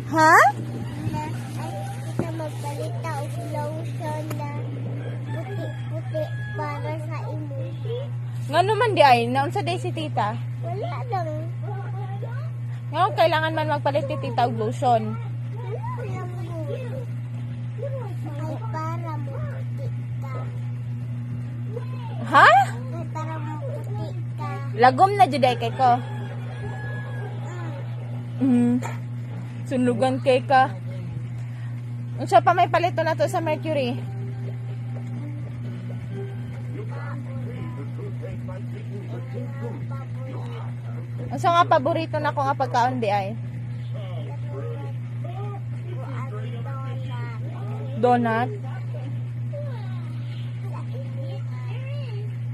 Ha? Na, ay, kita magbalita o lotion na puti-puti para sa imo. Nga naman di ay, naon sa day si tita? Wala lang. Ngayon, kailangan man magpalit ni tita og lotion. Wala lang mo. Ay, para mo puti ka. Ha? Ay, para mo puti ka. Lagom na juday kay ko. Sunugan kay ka. Unsa pa may palito na to sa Mercury? Unsa nga paborito na ko nga pagkaon di ay? Donut.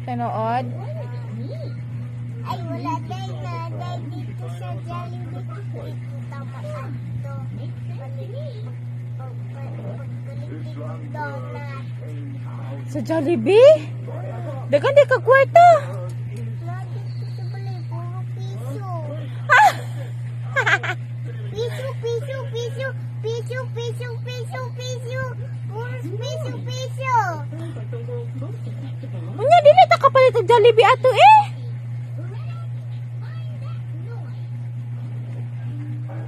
Tinood. Ay, wala day na. Day dito sa Jollibee. Dito tama ato. Pagpalit donut. Sa Jollibee? Dagan di ka kwarta. Lagi dito bali, puro piso. Ah! Piso, piso, piso. Piso, piso, piso, piso. Puro piso, piso. Unya dili ta kapalit og Jollibee ato eh.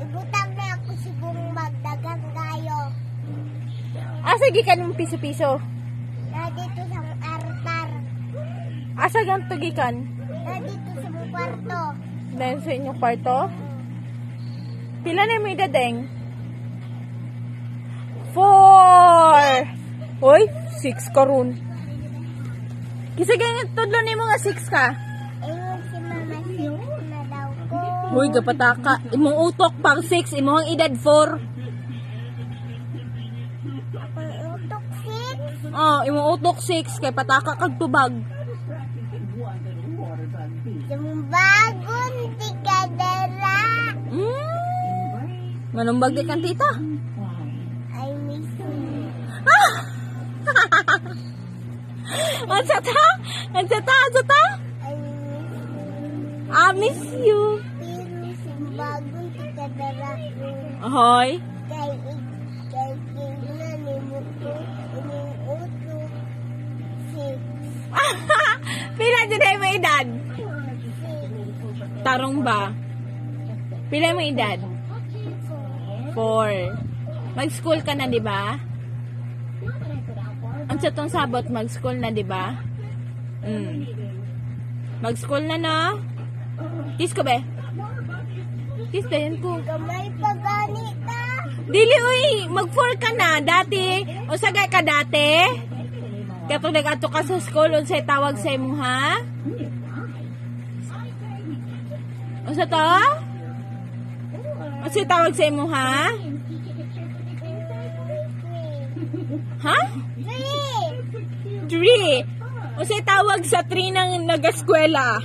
Ibutang na ako siguro magdagang gayo. Asa gikan mong piso-piso? Na dito sa artar. Asa gan to gikan? Na dito sa mong kwarto. Dahil sa inyong kwarto? Pila na mo idadeng? 4! Hoy, 6 ka ron. Kisa ganyan tudlo ni mo nga 6 ka? Ayun si Mama Six na daw ko. Hoy, gapataka. Imong utok pang 6, imong edad 4. Akong utok six. Oh, imong utok 6 kay pataka kag tubag. Yung bagon tikadera. Manumbag di kan tita? I miss you. Ansa ta? Ansa ta? Ansa ta? I miss you. I miss you. Pero si bagon tikadera ko. Ahoy. Kay kailan ni mo ko. Ining utok six. Pila dyan ay may edad? Six. Tarong ba? Pila mo edad? 4. Mag-school ka na, di ba? Ang sa tong sabot, mag-school na, di ba? Mag-school na, no? Kiss ko, be? Kiss dayan ko. Kamay pagani ka. Dili, uy! Mag-4 ka na. Dati, o sagay ka dati? Kaya kung nag-ato ka sa school, unsay tawag sa imo, ha? Unsa to? Unsay tawag sa imo, ha? Ha? Three. 3. Unsay tawag sa 3 ng nag-eskwela?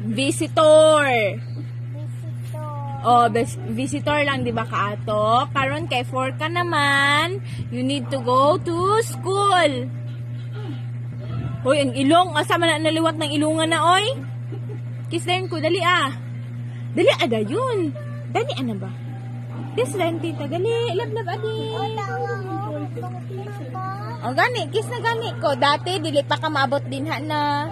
Visitor. Visitor. Oh, visitor lang, di ba kaato? Karon kay 4 ka naman, you need to go to school. Hoy, ang ilong. Asa man na naliwat ng ilungan na, oy? Kiss din ko, dali ah. Dali ada yun. Dali ano ba? Kiss din, tita. Dali, love, adi. O, tawa ko. O, gani. Kiss na gani ko. Dati, dili pa ka maabot din ha na.